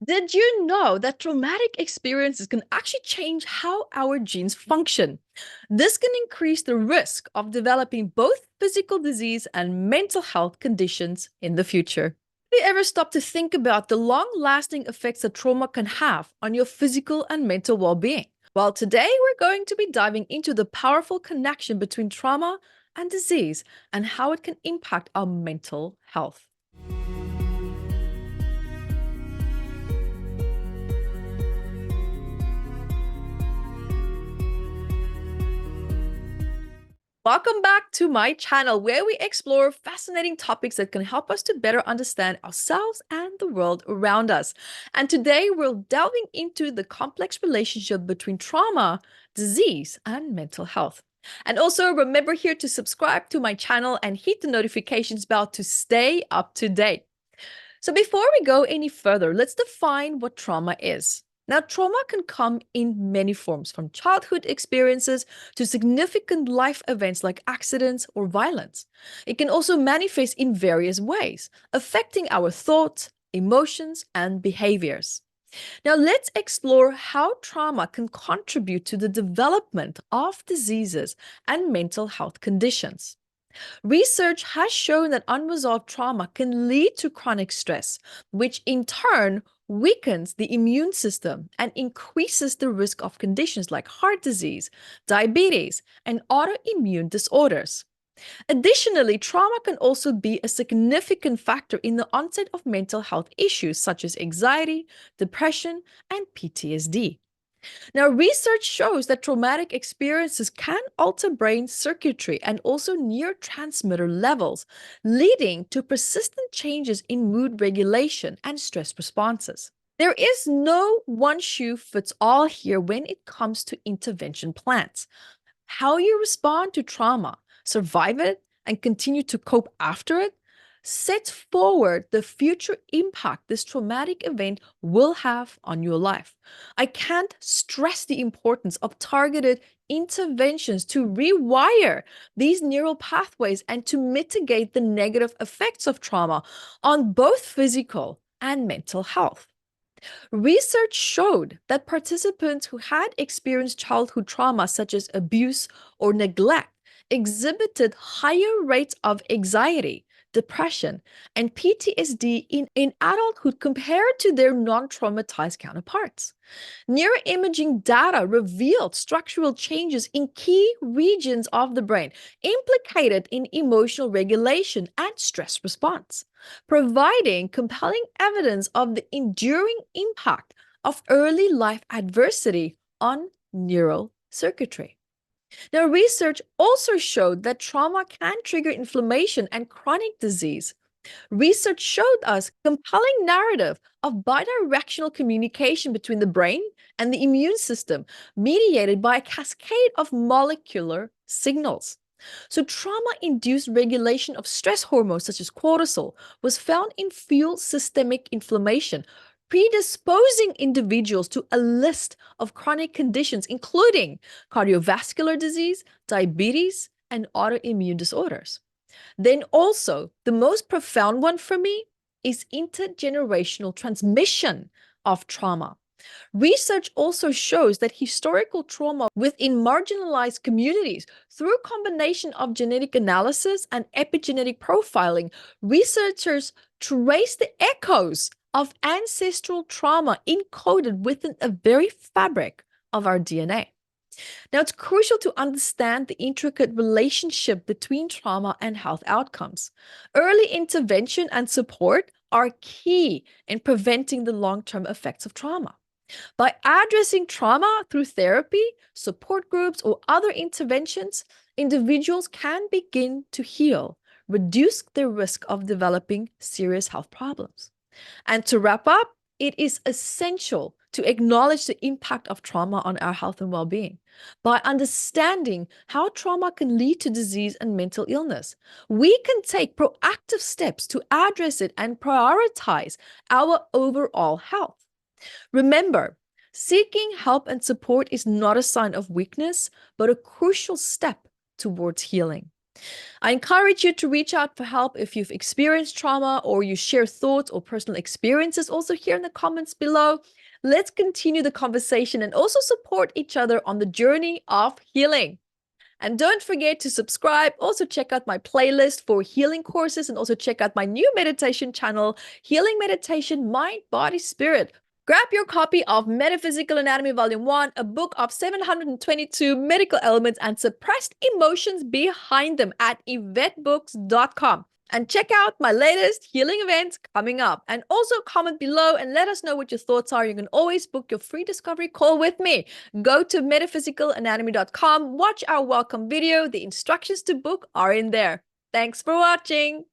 Did you know that traumatic experiences can actually change how our genes function? This can increase the risk of developing both physical disease and mental health conditions in the future. Have you ever stopped to think about the long lasting effects that trauma can have on your physical and mental well being? Well, today we're going to be diving into the powerful connection between trauma and disease and how it can impact our mental health. Welcome back to my channel where we explore fascinating topics that can help us to better understand ourselves and the world around us. And today we're delving into the complex relationship between trauma, disease, and mental health. And also remember here to subscribe to my channel and hit the notifications bell to stay up to date. So before we go any further, let's define what trauma is. Now, trauma can come in many forms, from childhood experiences to significant life events like accidents or violence. It can also manifest in various ways, affecting our thoughts, emotions, and behaviors. Now, let's explore how trauma can contribute to the development of diseases and mental health conditions. Research has shown that unresolved trauma can lead to chronic stress, which in turn weakens the immune system and increases the risk of conditions like heart disease, diabetes, and autoimmune disorders. Additionally, trauma can also be a significant factor in the onset of mental health issues such as anxiety, depression, and PTSD. Now, research shows that traumatic experiences can alter brain circuitry and also neurotransmitter levels, leading to persistent changes in mood regulation and stress responses. There is no one shoe fits all here when it comes to intervention plans. How you respond to trauma, survive it, and continue to cope after it sets forward the future impact this traumatic event will have on your life. I can't stress the importance of targeted interventions to rewire these neural pathways and to mitigate the negative effects of trauma on both physical and mental health. Research showed that participants who had experienced childhood trauma, such as abuse or neglect, exhibited higher rates of anxiety, depression, and PTSD in adulthood compared to their non traumatized counterparts. Neuroimaging data revealed structural changes in key regions of the brain implicated in emotional regulation and stress response, providing compelling evidence of the enduring impact of early life adversity on neural circuitry. Now, research also showed that trauma can trigger inflammation and chronic disease. Research showed us compelling narrative of bidirectional communication between the brain and the immune system, mediated by a cascade of molecular signals. So, trauma-induced regulation of stress hormones such as cortisol was found in fuel systemic inflammation, predisposing individuals to a list of chronic conditions, including cardiovascular disease, diabetes, and autoimmune disorders. Then, also, the most profound one for me is intergenerational transmission of trauma. Research also shows that historical trauma within marginalized communities, through a combination of genetic analysis and epigenetic profiling, researchers trace the echoes of ancestral trauma encoded within a very fabric of our DNA. Now, it's crucial to understand the intricate relationship between trauma and health outcomes. Early intervention and support are key in preventing the long-term effects of trauma. By addressing trauma through therapy, support groups, or other interventions, individuals can begin to heal, reduce their risk of developing serious health problems. And to wrap up, it is essential to acknowledge the impact of trauma on our health and well-being. By understanding how trauma can lead to disease and mental illness, we can take proactive steps to address it and prioritize our overall health. Remember, seeking help and support is not a sign of weakness, but a crucial step towards healing. I encourage you to reach out for help if you've experienced trauma or you share thoughts or personal experiences also here in the comments below. Let's continue the conversation and also support each other on the journey of healing. And don't forget to subscribe. Also, check out my playlist for healing courses and also check out my new meditation channel, Healing Meditation, Mind, Body, Spirit. Grab your copy of Metaphysical Anatomy Volume 1, a book of 722 medical elements and suppressed emotions behind them at evettebooks.com. And check out my latest healing events coming up. And also comment below and let us know what your thoughts are. You can always book your free discovery call with me. Go to metaphysicalanatomy.com, watch our welcome video. The instructions to book are in there. Thanks for watching.